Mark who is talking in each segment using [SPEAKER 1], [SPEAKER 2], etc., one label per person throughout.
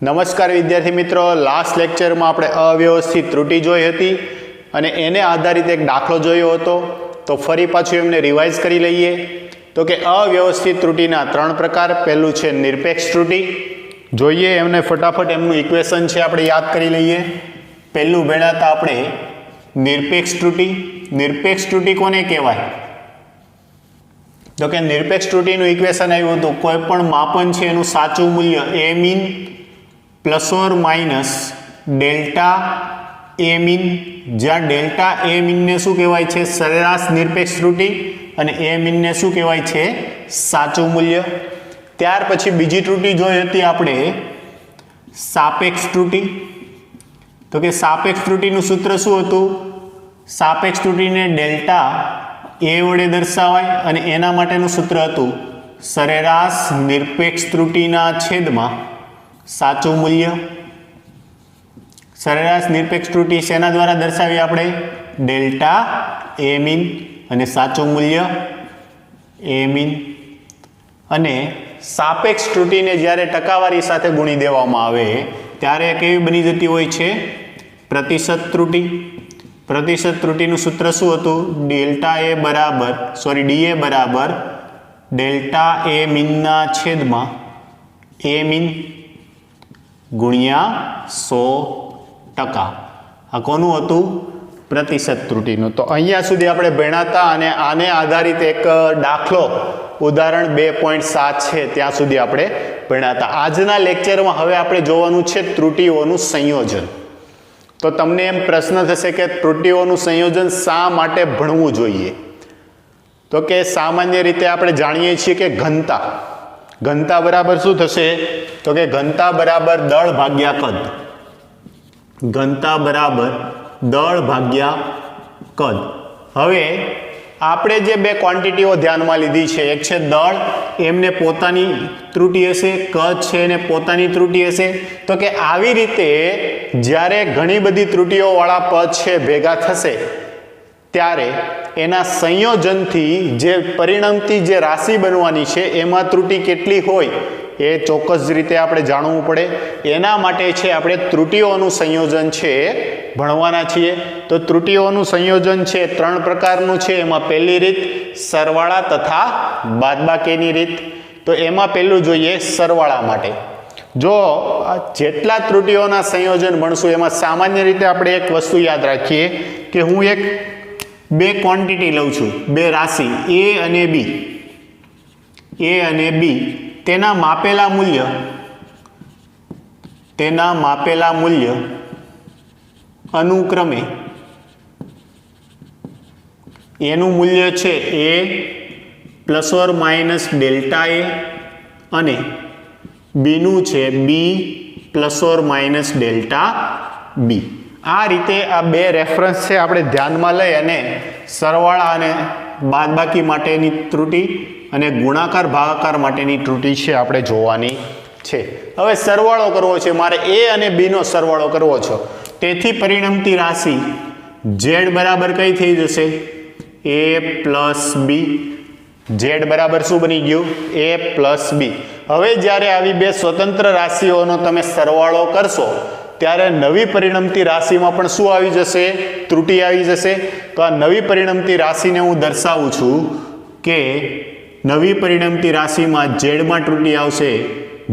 [SPEAKER 1] નમસ્કાર વિદ્યાર્થી મિત્રો, લાસ્ટ લેક્ચરમાં આપણે અવ્યવસ્થિત ત્રુટિ જોઈ હતી અને એને આધારિત એક દાખલો જોયો હતો. તો ફરી પાછું એમને રિવાઇઝ કરી લઈએ. તો કે અવ્યવસ્થિત ત્રુટિના ત્રણ પ્રકાર. પહેલું છે નિરપેક્ષ ત્રુટિ. જોઈએ એમને ફટાફટ એમનું ઇક્વેશન છે આપણે યાદ કરી લઈએ. પહેલું ભણ્યા આપણે નિરપેક્ષ ત્રુટિ. નિરપેક્ષ ત્રુટિ કોને કહેવાય? તો કે નિરપેક્ષ ત્રુટિનું ઇક્વેશન આવ્યું હતું, કોઈ પણ માપન છે એનું સાચું મૂલ્ય a mean plus or minus delta a mean, જ્યાં ડેલ્ટા એ મીનને શું કહેવાય છે? સરેરાશ નિરપેક્ષ ત્રુટિ, અને એ મીનને શું કહેવાય છે? સાચું મૂલ્ય. ત્યાર પછી બીજી ત્રુટિ જોઈ હતી આપણે સાપેક્ષ ત્રુટિ. તો કે સાપેક્ષ ત્રુટિનું સૂત્ર શું હતું? સાપેક્ષ ત્રુટિને ડેલ્ટા એ વડે દર્શાવાય અને એના માટેનું સૂત્ર હતું સરેરાશ નિરપેક્ષ ત્રુટિના છેદમાં સાચું મૂલ્ય. સરેરાશ નિરપેક્ષ ત્રુટિ શેના દ્વારા દર્શાવી આપણે? ડેલ્ટા એ મીન અને સાચું મૂલ્ય એ મીન. અને સાપેક્ષ ત્રુટિને જ્યારે ટકાવારી સાથે ગુણી દેવામાં આવે ત્યારે કેવી બની જતી હોય છે? પ્રતિશત ત્રુટિ. પ્રતિશત ત્રુટિનું સૂત્ર શું હતું? ડેલ્ટા એ બરાબર ડીએ બરાબર ડેલ્ટા એ મીનના છેદમાં એ મીન ગુણ્યા 100%. આ કોનું હતું? પ્રતિશત ત્રુટિનું. તો અહીંયા સુધી આપણે ભણ્યા હતા અને આને આધારિત એક દાખલો ઉદાહરણ 2.7 છે ત્યાં સુધી આપણે ભણ્યા હતા. આજના લેક્ચરમાં હવે આપણે જોવાનું છે ત્રુટિઓનું સંયોજન. તો તમને એમ પ્રશ્ન થશે કે ત્રુટિઓનું સંયોજન શા માટે ભણવું જોઈએ? તો કે સામાન્ય રીતે આપણે જાણીએ છીએ કે ઘનતા બરાબર શું થશે? તો કે ઘનતા બરાબર દળ ભાગ્યા કદ. ઘનતા બરાબર દળ ભાગ્યા કદ. હવે આપણે જે બે ક્વોન્ટિટીઓ ધ્યાનમાં લીધી છે, એક છે દળ, એમને પોતાની ત્રુટિ હશે, કદ છે એને પોતાની ત્રુટિ હશે. તો કે આવી રીતે જ્યારે ઘણી બધી ત્રુટિઓવાળા પદ છે ભેગા થશે ત્યારે એના સંયોજનથી જે પરિણમતી જે રાશિ બનવાની છે એમાં ત્રુટિ કેટલી હોય એ ચોક્કસ રીતે આપણે જાણવું પડે. એના માટે છે આપણે ત્રુટિઓનું સંયોજન છે ભણવાના છીએ. તો ત્રુટિઓનું સંયોજન છે ત્રણ પ્રકારનું છે. એમાં પહેલી રીત સરવાળા તથા બાદબાકીની રીત. તો એમાં પહેલું જોઈએ સરવાળા માટે. જો જેટલા ત્રુટિઓના સંયોજન ભણશું એમાં સામાન્ય રીતે આપણે એક વસ્તુ યાદ રાખીએ કે હું એક બે ક્વોન્ટિટી લઉં છું, બે રાશિ એ અને બી. એ અને બી તેના માપેલા મૂલ્ય અનુક્રમે એનું મૂલ્ય છે a plus or minus delta a અને બીનું છે b plus or minus delta b. આ રીતે આ બે રેફરન્સ છે આપણે ધ્યાનમાં લઈ અને સરવાળા અને બાદબાકી માટેની ત્રુટિ અને ગુણાકાર ભાગાકાર માટેની ત્રુટિ છે આપણે જોવાની છે. હવે સરવાળો કરવો છે મારે, એ અને બી નો સરવાળો કરવો છે. તેથી પરિણમતી રાશિ ઝેડ બરાબર કઈ થઈ જશે? એ પ્લસ બી. ઝેડ બરાબર શું બની ગયું? એ પ્લસ બી. હવે જ્યારે આવી બે સ્વતંત્ર રાશિઓનો તમે સરવાળો કરશો ત્યારે નવી પરિણમતી રાશિમાં પણ શું આવી જશે? ત્રુટિ આવી જશે. તો આ નવી પરિણમતી રાશિને હું દર્શાવું છું કે નવી પરિણમતી રાશિમાં ઝેડમાં ત્રુટિ આવશે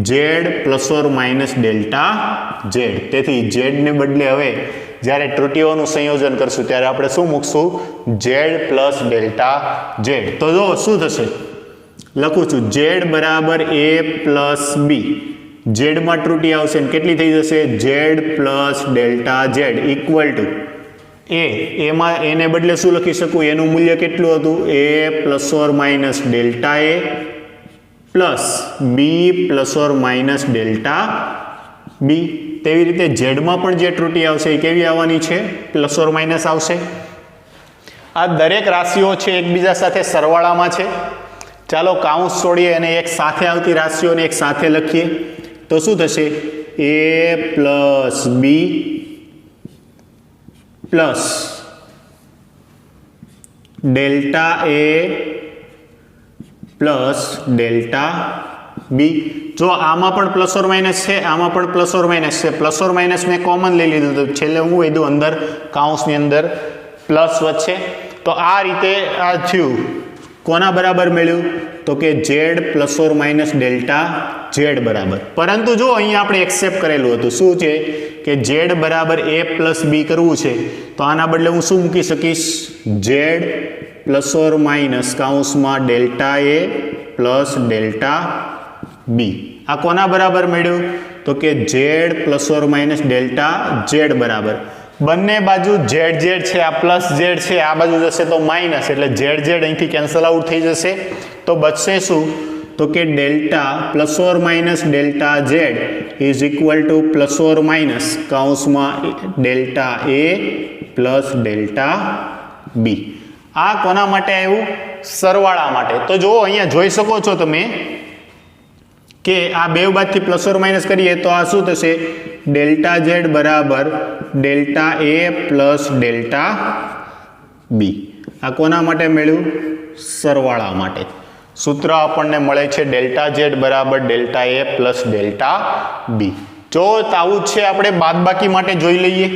[SPEAKER 1] Z plus or minus delta Z. તેથી ઝેડને બદલે હવે જ્યારે ત્રુટિઓનું સંયોજન કરશું ત્યારે આપણે શું મૂકશું? Z plus delta z. તો જો શું થશે? લખું છું ઝેડ બરાબર એ પ્લસ બી. ઝેડમાં ત્રુટિ આવશે ને કેટલી થઈ જશે? Z plus delta Z equal to એમાં એને બદલે શું લખી શકું? એનું મૂલ્ય કેટલું હતું? A plus or minus delta a plus b plus or minus delta b. તેવી રીતે ઝેડમાં પણ જે ત્રુટિ આવશે એ કેવી આવવાની છે? પ્લસ ઓર માઇનસ આવશે. આ દરેક રાશિઓ છે એકબીજા સાથે સરવાળામાં છે. ચાલો કાઉન્સ છોડીએ અને એક સાથે આવતી રાશિઓને એક સાથે લખીએ તો શું થશે? એ plus b plus delta a plus delta B. जो आमा पण प्लस और माइनस है, आमा पण प्लस और माइनस है, प्लस और माइनस में कॉमन ले लीधुं तो छेल्ले हूँ वीधुं अंदर काउंसनी अंदर प्लस वच्चे। तो आ रीते आ थयुं। कोना बराबर मळ्युं तो के Z plus or minus delta Z बराबर। परंतु जो अहीं आपणे एक्सेप्ट करेलुं हतुं शुं छे के जेड बराबर ए प्लस बी करवुं छे तो आना बदले हूँ शुं मूकी सकीश Z plus or minus काउंसमां delta a plus delta B. आ कोना बराबर मळ्युं तो के Z plus or minus delta Z बराबर। बंने बाजू जेड जेड छे, आ प्लस जेड छे, आ बाजू जशे तो माइनस एटले जेड जेड अहींथी केन्सल आउट थई जशे तो बचशे शुं तो के delta plus or minus delta z is equal two plus or minus काउंसमां delta a plus delta B. आ कोना माटे आव्युं सरवाळा माटे। तो जो अहींया जोई शको छो तमे के आ बेव बाजथी प्लस और माइनस करीए तो आ शुं थशे डेल्टा जेड बराबर delta a plus delta B. आ कोना माटे मळ्युं सरवाळा माटे। सूत्र आपणने मळे छे डेल्टा जेड बराबर delta a plus delta B. जो आवुं छे आपणे बादबाकी माटे जोई लईए।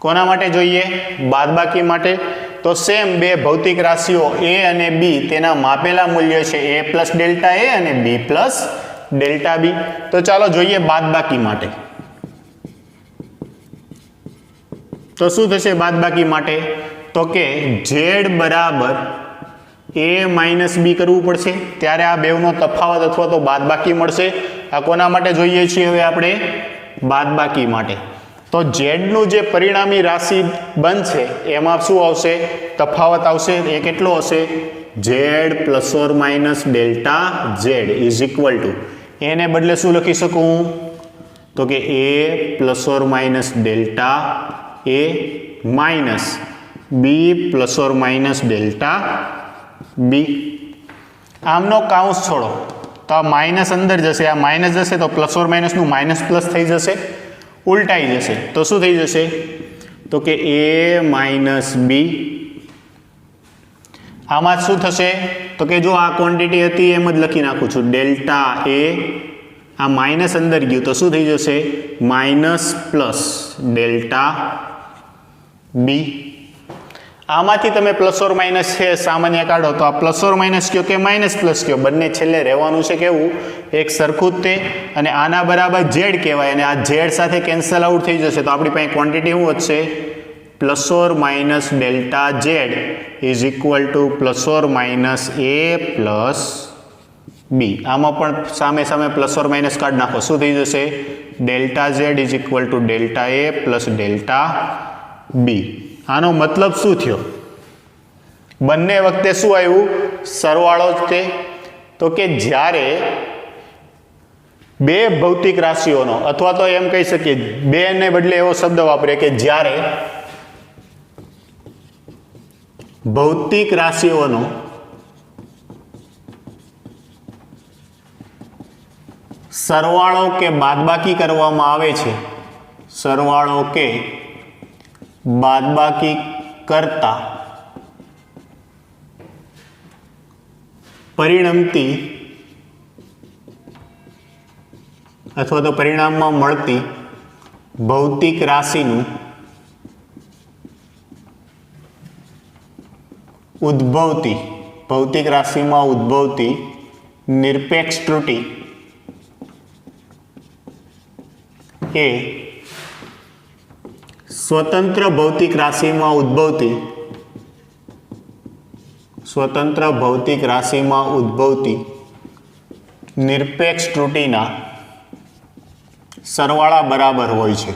[SPEAKER 1] कोना माटे जोईए बादबाकी माटे तो सेम बे भौतिक राशिओ ए अने बी तेना मापेला मूल्य छे ए प्लस डेल्टा ए अने बी प्लस डेल्टा बी। तो चालो जोईए बादबाकी माटे। तो शुं थशे बादबाकी माटे तो के जेड बराबर ए माइनस बी करवू पड़शे त्यारे आ बेवनो तफावत अथवा तो बादबाकी मळशे। आ कोना माटे जोईए छीए हवे आपणे बादबाकी माटे। तो जेड नु जे परिणामी राशि बनशे एमां शुं आवशे तफावत आवशे। ए केटलो हशे z plus or minus delta z is equal to एने बदले शुं लखी शकूं तो के a plus or minus delta a minus b plus or minus delta b. आमनो काउंस छोड़ो तो आ माइनस अंदर जशे, आ माइनस जशे तो प्लस और माइनस नु माइनस प्लस थई जशे, उल्टाई जशे तो शुं थई जशे तो के ए माइनस बी। आमां शुं थशे तो के जो आ क्वोंटिटी हती एम ज लखी नाखुं छुं डेल्टा ए, आ माइनस अंदर गयुं तो शुं थई जशे माइनस प्लस डेल्टा बी। आमांथी तमे प्लस और माइनस छे सामान्य काढो तो आ प्लस और माइनस कयो के माइनस प्लस कयो बंने छेल्ले रहेवानुं छे केवुं एक सरखुं ज ते अने आना बराबर जेड कहेवाय अने आ जेड साथे केन्सल आउट थई जशे तो आपणी पासे क्वोंटिटी शुं वधशे plus or minus delta z is equal two plus or minus A plus B. आमां पण सामे सामे प्लस और माइनस काढी नाखो शुं थई जशे delta z is equal to delta a plus delta b. आनो मतलब शुं थयो बंने वखते शुं आव्युं सरवाळो ज ते तो के ज्यारे बे भौतिक राशिओनो अथवा तो एम कही सकीए बे ने बदले एवो शब्द वापरीए के ज्यारे भौतिक राशिओनो सरवाळो के बादबाकी करवामां आवे छे, सरवाळो के बादबाकी करता परिणमती अथवा तो परिणाम में मळती भौतिक राशिनु उद्भवती भौतिक राशि में उद्भवती निरपेक्ष त्रुटि ए स्वतंत्र भौतिक राशि में उद्भवती स्वतंत्र भौतिक राशि में उद्भवती निरपेक्ष त्रुटिना सरवाळा बराबर होय छे।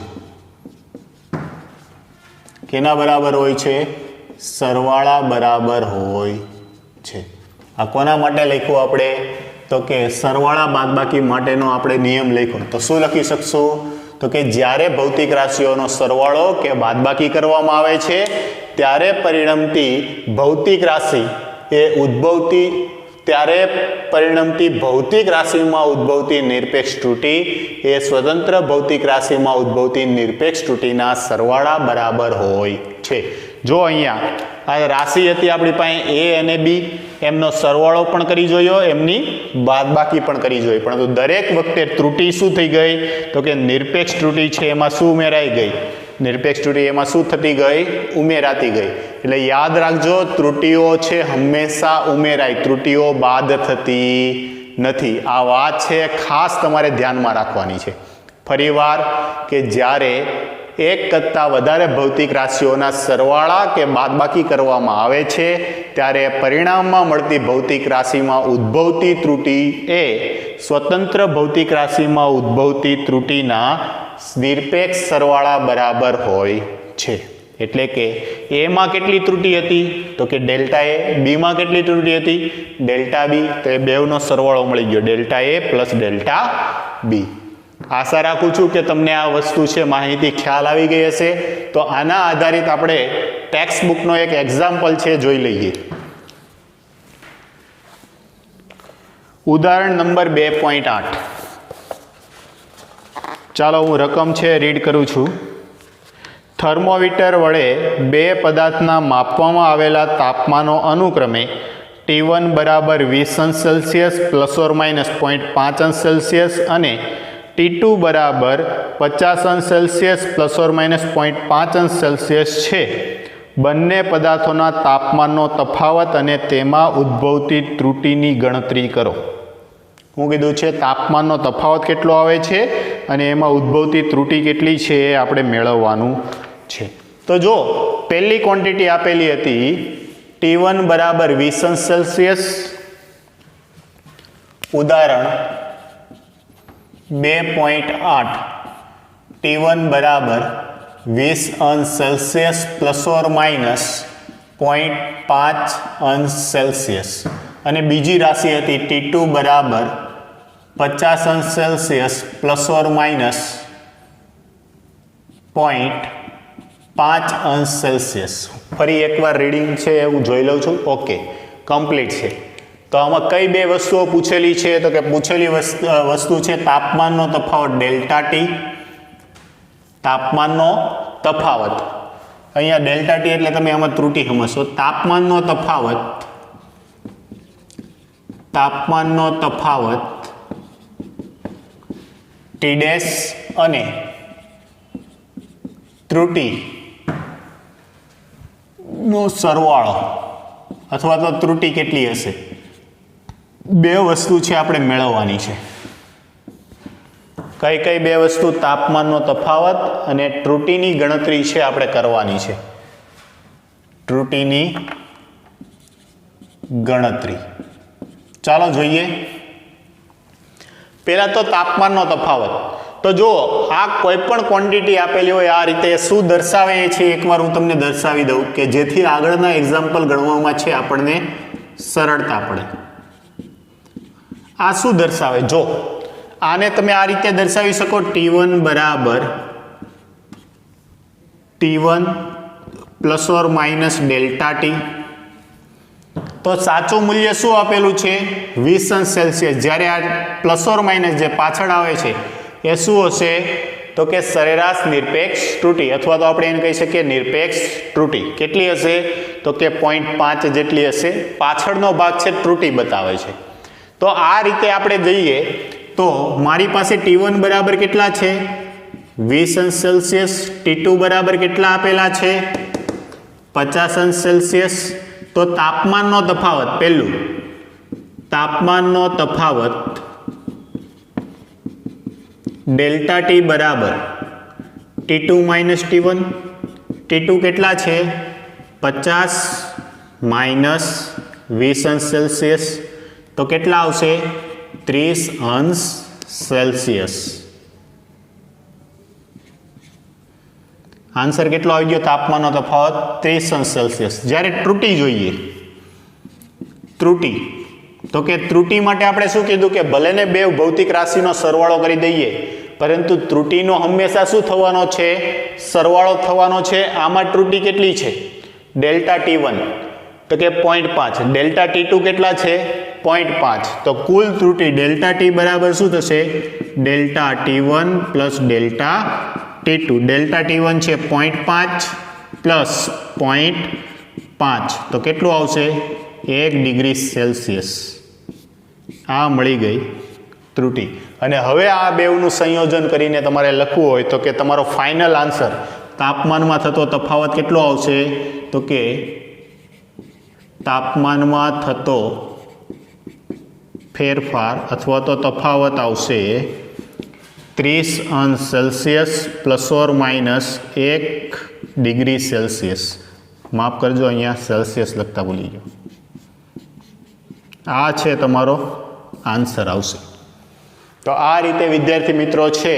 [SPEAKER 1] केना बराबर होय छे सरवाळा बराबर होय छे। आ कोना माटे लख्युं आपणे तो के सरवाळा बादबाकी माटेनो आपणे नियम लख्यो तो शुं लखी शकशो तो के ज्यारे भौतिक राशिओनो सरवाळो के बादबाकी करवामां आवे छे त्यारे परिणमती भौतिक राशि ए उद्भवती त्यारे परिणमती भौतिक राशि में उद्भवती निरपेक्ष त्रुटि ए स्वतंत्र भौतिक राशि में उद्भवती निरपेक्ष त्रुटिना सरवाळा बराबर होय छे। जो अहींया આ રાશિ હતી આપણી પાસે એ અને બી, એમનો સરવાળો પણ કરી જોયો, એમની બાદબાકી પણ કરી જોઈ, પરંતુ દરેક વખતે ત્રુટિ શું થઈ ગઈ? તો કે નિરપેક્ષ ત્રુટિ છે એમાં શું ઉમેરાઈ ગઈ? નિરપેક્ષ ત્રુટિ એમાં શું થતી ગઈ? ઉમેરાતી ગઈ. એટલે યાદ રાખજો, ત્રુટિઓ છે હંમેશા ઉમેરાય, ત્રુટિઓ બાદ થતી નથી. આ વાત છે ખાસ તમારે ધ્યાનમાં રાખવાની છે. ફરીવાર કે જ્યારે એક કરતાં વધારે ભૌતિક રાશિઓના સરવાળા કે બાદબાકી કરવામાં આવે છે ત્યારે પરિણામમાં મળતી ભૌતિક રાશિમાં ઉદ્ભવતી ત્રુટિ એ સ્વતંત્ર ભૌતિક રાશિમાં ઉદ્ભવતી ત્રુટિના નિરપેક્ષ સરવાળા બરાબર હોય છે. એટલે કે એમાં કેટલી ત્રુટિ હતી? તો કે ડેલ્ટા એ. બીમાં કેટલી ત્રુટિ હતી? Delta b. તો એ બેવનો સરવાળો મળી ગયો, delta a plus delta b. આશા રાખું છું કે તમને આ વસ્તુ છે માહિતી ખ્યાલ આવી ગઈ હશે. તો આના આધારિત આપણે ટેક્સ્ટ બુકનો એક એક્ઝામ્પલ છે જોઈ લઈએ. ઉદાહરણ નંબર 2.8. ચાલો હું રકમ છે રીડ કરું છું. થર્મોમીટર વડે બે પદાર્થના માપવામાં આવેલા તાપમાનો અનુક્રમે T1 બરાબર 20 અંશ સેલ્સિયસ પ્લસ ઓર માઇનસ 0.5 અંશ સેલ્સિયસ અને T2 બરાબર 50 અંશ સેલ્સિયસ પ્લસ ઓર માઇનસ 0.5 અંશ સેલ્સિયસ છે. બંને પદાર્થોના તાપમાનનો તફાવત અને તેમાં ઉદ્ભવતી ત્રુટિની ગણતરી કરો. હું કીધું છે તાપમાનનો તફાવત કેટલો આવે છે અને એમાં ઉદ્ભવતી ત્રુટિ કેટલી છે એ આપણે મેળવવાનું છે. તો જો પહેલી ક્વોન્ટિટી આપેલી હતી T1 બરાબર 20 અંશ સેલ્સિયસ, ઉદાહરણ 2.8. T1 બરાબર 20 અંશ સેલ્સિયસ પ્લસ ઓર માઇનસ 0.5 અંશ સેલ્સિયસ અને બીજી રાશિ હતી T2 બરાબર 50 અંશ સેલ્સિયસ પ્લસ ઓર માઇનસ 0.5 અંશ સેલ્સિયસ. ફરી એકવાર રીડિંગ છે હું જોઈ લઉં છું. ઓકે, કમ્પ્લીટ છે. તો આમાં કઈ બે વસ્તુઓ પૂછેલી છે? તો કે પૂછેલી વસ્તુ છે તાપમાનનો તફાવત ડેલ્ટા ટી, તાપમાનનો તફાવત. અહીંયા ડેલ્ટા ટી એટલે તમે આમાં ત્રુટિ સમજશો. તાપમાનનો તફાવત ટી ડેશ અને ત્રુટિ નો સરવાળો અથવા તો ત્રુટિ કેટલી હશે, બે વસ્તુ છે આપણે મેળવવાની છે. કઈ કઈ બે વસ્તુ? તાપમાનનો તફાવત અને ત્રુટિની ગણતરી છે આપણે કરવાની છે. ત્રુટિની ગણતરી ચાલો જોઈએ. પહેલા તો તાપમાનનો તફાવત. તો જો આ કોઈ પણ ક્વોન્ટિટી આપેલી હોય આ રીતે શું દર્શાવે છે એકવાર હું તમને દર્શાવી દઉં કે જેથી આગળના એક્ઝામ્પલ ગણવામાં છે આપણને સરળતા પડે. આ શું દર્શાવે? જો આને તમે આ રીતે દર્શાવી શકો T1 બરાબર T1 plus or minus delta T. તો સાચું મૂલ્ય શું આપેલું છે? 20 અંશ સેલ્સિયસ. જ્યારે આ પ્લસ ઓર માઇનસ જે પાછળ આવે છે એ શું હશે? તો કે સરેરાશ નિરપેક્ષ ત્રુટિ અથવા તો આપણે એને કહી શકીએ નિરપેક્ષ ત્રુટિ. કેટલી હશે? તો કે 0.5 જેટલી હશે. પાછળનો ભાગ છે ત્રુટિ બતાવે છે. તો આ રીતે આપણે જઈએ તો મારી પાસે T1 બરાબર કેટલા છે? 20 અંશ સેલ્સિયસ. T2 બરાબર કેટલા આપેલા છે? 50 અંશ સેલ્સિયસ. તો તાપમાનનો તફાવત, પહેલું તાપમાનનો તફાવત ડેલ્ટા ટી બરાબર T2 માઇનસ T1. T2 કેટલા છે? 50 માઇનસ 20 અંશ સેલ્સિયસ. તો કેટલા આવશે? 30 અંશ સેલ્સિયસ. આન્સર કેટલો આવી ગયો? તાપમાનનો તફાવત 30 અંશ સેલ્સિયસ. જ્યારે ત્રુટિ જોઈએ, ત્રુટિ, તો કે ત્રુટિ માટે આપણે શું કીધું કે ભલે ને બે ભૌતિક રાશિનો સરવાળો કરી દઈએ પરંતુ ત્રુટિનો હંમેશા શું થવાનો છે? સરવાળો થવાનો છે. આમાં ત્રુટિ કેટલી છે? ડેલ્ટા T1 તો કે 0.5. ડેલ્ટા T2 કેટલા છે? 0.5. તો કુલ ત્રુટિ ડેલ્ટા ટી બરાબર શું થશે? Delta T1 plus delta T2. Delta T1 છે 0.5 પ્લસ 0.5 5 તો કેટલું આવશે 1 ડિગ્રી સેલ્સિયસ આ મળી ગઈ ત્રુટિ અને હવે આ બેવનું સંયોજન કરીને તમારે લખવું હોય તો કે તમારો ફાઇનલ આન્સર તાપમાનમાં થતો તફાવત કેટલો આવશે તો કે તાપમાનમાં થતો ફેરફાર અથવા તો તફાવત આવશે 30 અંશ Celsius plus or minus 1 degree Celsius માફ કરજો અહીંયા સેલ્સિયસ લખતા ભૂલી ગયો આ છે તમારો આન્સર આવશે તો આ રીતે વિદ્યાર્થી મિત્રો છે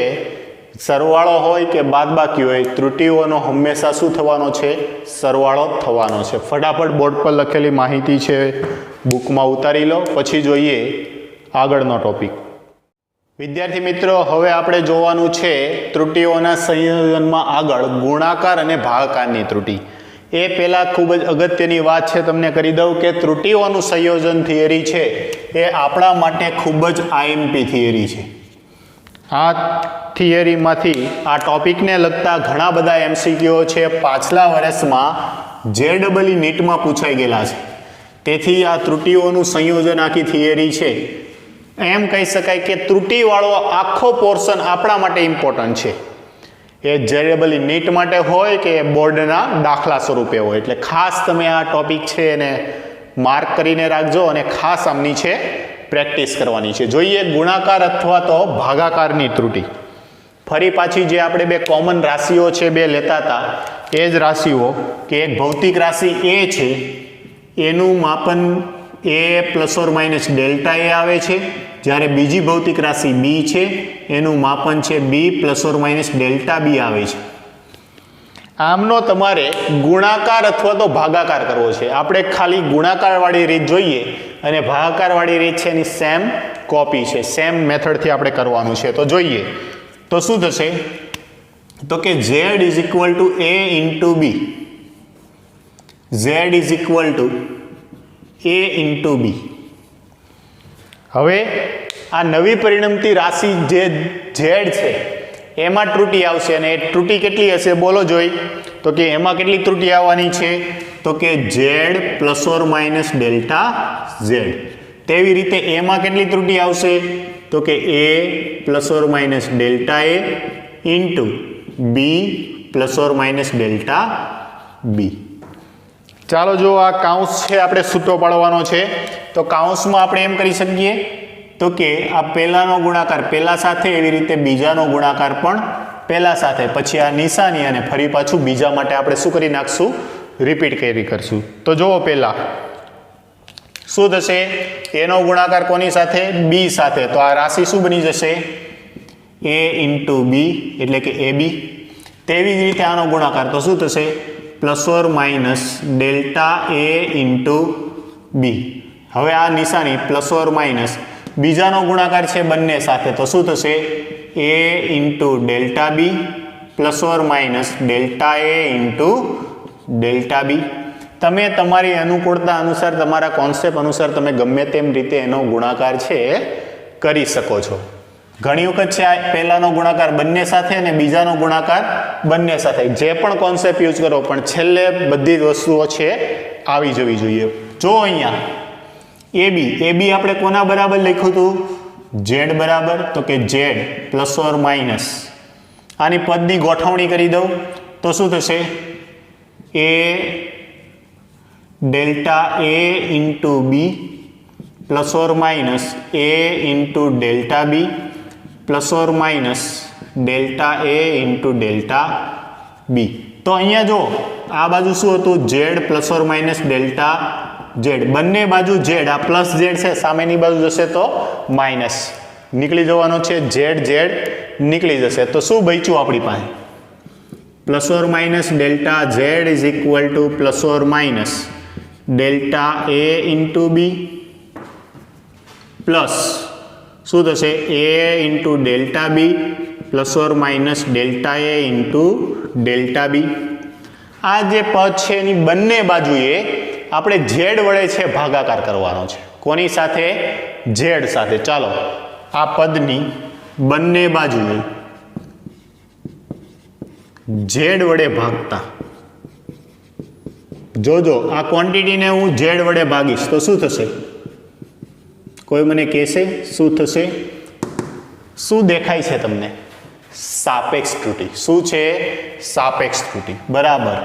[SPEAKER 1] સરવાળો હોય કે બાદબાકી હોય ત્રુટિઓનો હંમેશા શું થવાનો છે સરવાળો થવાનો છે ફટાફટ બોર્ડ પર લખેલી માહિતી છે બુકમાં ઉતારી લો પછી જોઈએ આગળનો ટોપિક વિદ્યાર્થી મિત્રો હવે આપણે જોવાનું છે ત્રુટિઓના સંયોજનમાં આગળ ગુણાકાર અને ભાગાકારની ત્રુટિ એ પહેલાં ખૂબ જ અગત્યની વાત છે તમને કરી દઉં કે ત્રુટિઓનું સંયોજન થિયરી છે એ આપણા માટે ખૂબ જ આઈએમપી થિયરી છે આ થિયરીમાંથી આ ટોપિકને લગતા ઘણા બધા એમસીક્યુઓ છે પાછલા વર્ષમાં JEE નીટમાં પૂછાઈ ગયેલા છે તેથી આ ત્રુટિઓનું સંયોજન આખી થિયરી છે એમ કહી શકાય કે ત્રુટિવાળો આખો પોર્શન આપણા માટે ઇમ્પોર્ટન્ટ છે એ JEE નીટ માટે હોય કે બોર્ડના દાખલા સ્વરૂપે હોય એટલે ખાસ તમે આ ટોપિક છે એને માર્ક કરીને રાખજો અને ખાસ આમની છે પ્રેક્ટિસ કરવાની છે જોઈએ ગુણાકાર અથવા તો ભાગાકારની ત્રુટિ ફરી પાછી જે આપણે બે કોમન રાશિઓ છે બે લેતા હતા એ જ રાશિઓ કે એક ભૌતિક રાશિ એ છે એનું માપન એ પ્લસ ઓર માઇનસ ડેલ્ટા એ આવે છે જ્યારે બીજી ભૌતિક રાશિ બી છે એનું માપન છે b plus or minus delta b આવે છે આમનો તમારે ગુણાકાર અથવા તો ભાગાકાર કરવો છે આપણે ખાલી ગુણાકારવાળી રીત જોઈએ અને ભાગાકારવાળી રીત છે એની સેમ કોપી છે સેમ મેથડથી આપણે કરવાનું છે તો જોઈએ તો શું થશે તો કે z is equal to a into b z is equal to a into b હવે આ નવી પરિણમતી રાશિ જે z છે એમાં ત્રુટિ આવશે અને એ ત્રુટિ કેટલી હશે બોલો જોઈ તો કે એમાં કેટલી ત્રુટિ આવવાની છે તો કે z plus or minus delta z તેવી રીતે એમાં કેટલી ત્રુટિ આવશે તો કે a plus or minus delta a into b plus or minus delta b ચાલો જો આ કાઉન્સ છે આપણે સૂત્રો પાડવાનો છે તો કાઉન્સમાં આપણે એમ કરી શકીએ તો કે આ પહેલાનો ગુણાકાર પહેલા સાથે એવી રીતે બીજાનો ગુણાકાર પણ પહેલા સાથે પછી આ નિશાની અને ફરી પાછું બીજા માટે આપણે શું કરી નાખશું રિપીટ કરશું તો જુઓ પહેલા શું થશે એનો ગુણાકાર કોની સાથે બી સાથે તો આ રાશિ શું બની જશે a ઇન્ટુ બી એટલે કે ab તેવી જ રીતે આનો ગુણાકાર તો શું થશે plus or minus delta a into b હવે આ નિશાની પ્લસ ઓર માઇનસ બીજાનો ગુણાકાર છે બંને સાથે તો શું થશે a into delta b plus or minus delta a into delta b તમે તમારી અનુકૂળતા અનુસાર તમારા કોન્સેપ્ટ અનુસાર તમે ગમે તેમ રીતે એનો ગુણાકાર છે કરી શકો છો ઘણી વખત છે આ પહેલાનો ગુણાકાર બંને સાથે અને બીજાનો ગુણાકાર બંને સાથે જે પણ કોન્સેપ્ટ યુઝ કરો પણ છેલ્લે બધી જ વસ્તુઓ છે આવી જવી જોઈએ જો અહીંયા AB આપણે કોના બરાબર લખ્યું હતું z બરાબર તો કે z પ્લસ ઓર માઇનસ આની પદની ગોઠવણી કરી દઉં તો શું થશે a delta a into b plus or minus a into delta b plus or minus delta a into delta b તો અહીંયા જો આ બાજુ શું હતું z plus or minus delta z બંને બાજુ z આ પ્લસ z છે સામેની બાજુ જશે તો માઇનસ નીકળી જવાનો છે z નીકળી જશે તો શું બચ્યું આપણી પાસે plus or minus delta z is equal to plus or minus delta a into b plus શું થશે a into delta b plus or minus delta a into delta b આ જે પદ છે એની બંને બાજુએ આપણે z વડે છે ભાગાકાર કરવાનો છે કોની સાથે z સાથે ચાલો આ પદની બંને બાજુએ z વડે ભાગતા જોજો આ ક્વોન્ટિટીને હું ઝેડ વડે ભાગીશ તો શું થશે? કોઈ મને કહેશે શું થશે? શું દેખાય છે તમને? સાપેક્ષ ત્રુટિ. શું છે? સાપેક્ષ ત્રુટિ. બરાબર.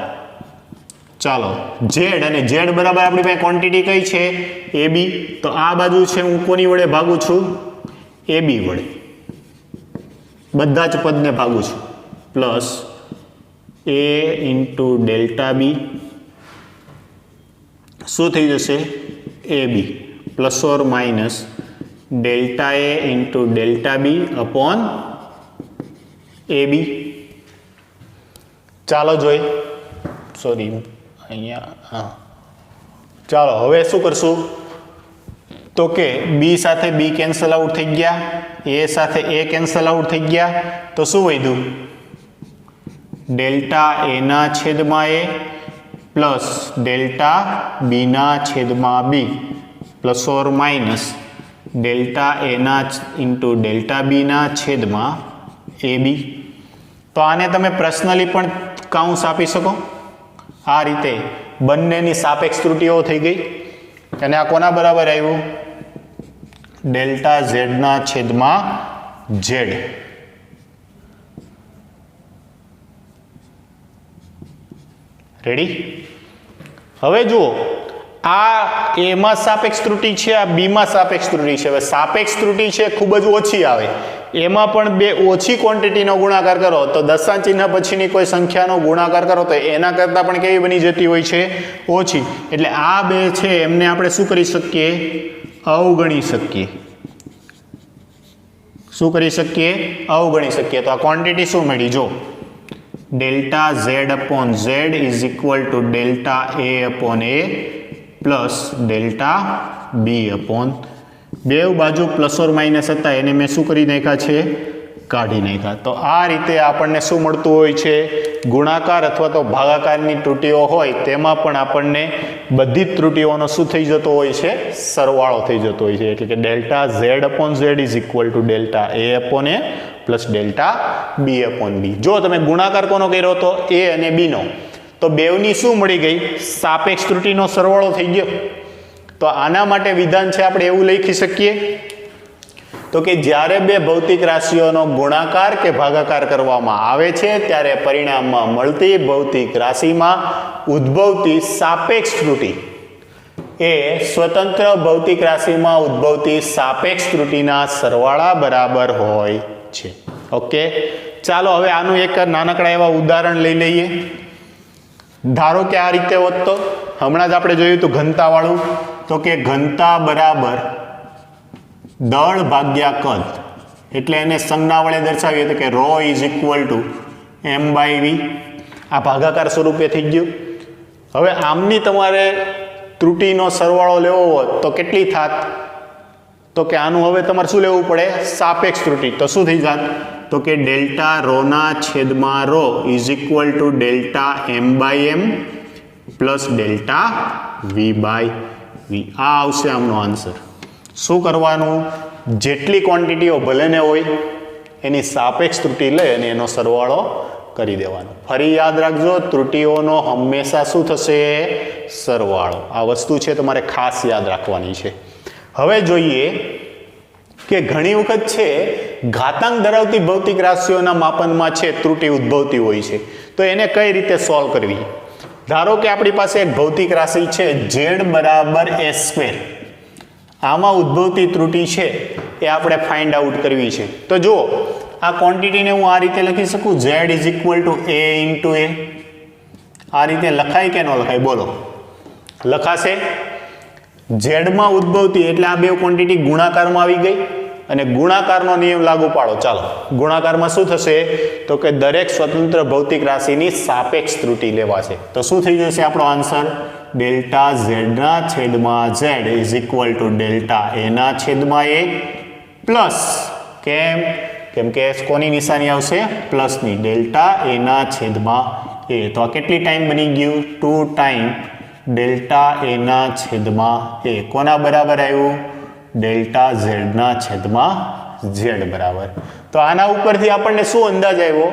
[SPEAKER 1] ચાલો ઝેડ અને ઝેડ બરાબર આપણી પાસે ક્વોન્ટિટી કઈ છે? AB. તો આ બાજુ છે હું કોની વડે ભાગું છું? AB વડે. બધા જ પદને ભાગું છું. Plus A into delta b શું થઈ જશે? AB plus or minus delta A into delta b upon AB. ચાલો જોઈ, સોરી અહીંયા, હા ચાલો હવે શું કરશું? તો કે બી સાથે બી કેન્સલ આઉટ થઈ ગયા, એ સાથે એ કેન્સલ આઉટ થઈ ગયા, તો શું વધ્યું? ડેલ્ટા એના છેદમાં એ પ્લસ ડેલ્ટા બીના છેદમાં બી પ્લસ ઓર માઇનસ ડેલ્ટા એના ઇન્ટુ ડેલ્ટા બીના છેદમાં એ બી. તો આને તમે પર્સનલી પણ કાઉન્સ આપી શકો. આ રીતે બંનેની સાપેક્ષ ત્રુટિઓ થઈ ગઈ. અને આ કોના બરાબર આવ્યું? ડેલ્ટા ઝેડના છેદમાં ઝેડ. રેડી? હવે જુઓ આ એમાં સાપેક્ષ ત્રુટિ છે, આ બીમાં સાપેક્ષ ત્રુટિ છે. હવે સાપેક્ષ ત્રુટિ છે ખૂબ જ ઓછી આવે, એમાં પણ બે ઓછી ક્વોન્ટિટીનો ગુણાકાર કરો તો દશાંશ ચિહ્ન પછીની કોઈ સંખ્યાનો ગુણાકાર કરો તો એના કરતાં પણ કેવી બની જતી હોય છે? ઓછી. એટલે આ બે છે એમને આપણે શું કરી શકીએ? અવગણી શકીએ. શું કરી શકીએ? અવગણી શકીએ. તો આ ક્વોન્ટિટી શું મળી? જો delta z upon z is equal to delta a upon a plus delta b upon, બેવ બાજુ પ્લસ ઓર માઇનસ હતા એને મેં શું કરી નાખ્યા છે? કાઢી નાખ્યા. તો આ રીતે આપણને શું મળતું હોય છે? ગુણાકાર અથવા તો ભાગાકારની ત્રુટિઓ હોય તેમાં પણ આપણને બધી જ ત્રુટિઓનો શું થઈ જતો હોય છે? સરવાળો થઈ જતો હોય છે. એટલે કે delta z upon z is equal to delta a upon a plus delta b upon b. જો તમે ગુણાકાર કોનો કર્યો હતો? એ અને બીનો, તો બેવની શું મળી ગઈ? સાપેક્ષ ત્રુટિનો સરવાળો થઈ ગયો. તો આના માટે વિધાન છે આપણે એવું લખી શકીએ તો કે જ્યારે બે ભૌતિક રાશિઓનો ગુણાકાર કે ભાગાકાર કરવામાં આવે છે ત્યારે પરિણામમાં મળતી ભૌતિક રાશિમાં ઉદ્ભવતી સાપેક્ષ ત્રુટિ એ સ્વતંત્ર ભૌતિક રાશિમાં ઉદ્ભવતી સાપેક્ષ ત્રુટિના સરવાળા બરાબર હોય છે. ઓકે, ચાલો હવે આનું એક નાનકડા એવા ઉદાહરણ લઈ લઈએ. ધારો કે આ રીતે હોત તો હમણાં જ આપણે જોયું હતું ઘનતાવાળું, તો કે ઘનતા બરાબર દળ ભાગ્યા કદ, એટલે એને સંજ્ઞા વડે દર્શાવીએ તો કે rho is equal to m by v. આ ભાગાકાર સ્વરૂપે થઈ ગયું. હવે આમની તમારે ત્રુટિનો સરવાળો લેવો હોત તો કેટલી થાત? તો કે આનું હવે તમારે શું લેવું પડે? સાપેક્ષ ત્રુટિ. તો શું થઈ જાત? તો કે ડેલ્ટા રોના છેદમાં rho is equal to delta m by m plus delta v by v. આ આવશે આમનો આન્સર. શું કરવાનું? જેટલી ક્વોન્ટિટીઓ ભલે ને હોય એની સાપેક્ષ ત્રુટિ લઈ અને એનો સરવાળો કરી દેવાનો. ફરી યાદ રાખજો, ત્રુટિઓનો હંમેશા શું થશે? સરવાળો. આ વસ્તુ છે તમારે ખાસ યાદ રાખવાની છે. હવે જોઈએ કે ઘણી વખત છે ઘાતાંક ધરાવતી ભૌતિક રાશિઓના માપનમાં છે ત્રુટિ ઉદ્ભવતી હોય છે, તો એને કઈ રીતે સોલ્વ કરવી? ધારો કે આપણી પાસે એક ભૌતિક રાશિ છે ઝેડ બરાબર એ સ્ક્વેર. આમાં ઉદ્ભવતી ત્રુટિ છે એ આપણે ફાઇન્ડ આઉટ કરવી છે. તો જુઓ આ ક્વોન્ટિટીને હું આ રીતે લખી શકું, z is equal to a into a. આ રીતે લખાય કે ન લખાય? બોલો. લખાશે. ઝેડમાં ઉદ્ભવતી એટલે આ બે ક્વોન્ટિટી ગુણાકારમાં આવી ગઈ અને ગુણાકારનો નિયમ લાગુ પાડો. ચાલો ગુણાકારમાં શું થશે? તો કે દરેક સ્વતંત્ર ભૌતિક રાશિની સાપેક્ષ ત્રુટિ લેવાશે. તો શું થઈ જશે આપણો આન્સર? ડેલ્ટા ઝેડના છેદમાં Z is equal to delta એના છેદમાં એ પ્લસ, કેમ કે કોની નિશાની આવશે? પ્લસની. ડેલ્ટા એના છેદમાં એ. તો આ કેટલી ટાઈમ બની ગયું? 2 ટાઈમ ડેલ્ટા એના છેદમાં એ. કોના બરાબર આવ્યું? ડેલ્ટા ઝેડના છેદમાં ઝેડ બરાબર. તો આના ઉપરથી આપણને શું અંદાજ આવ્યો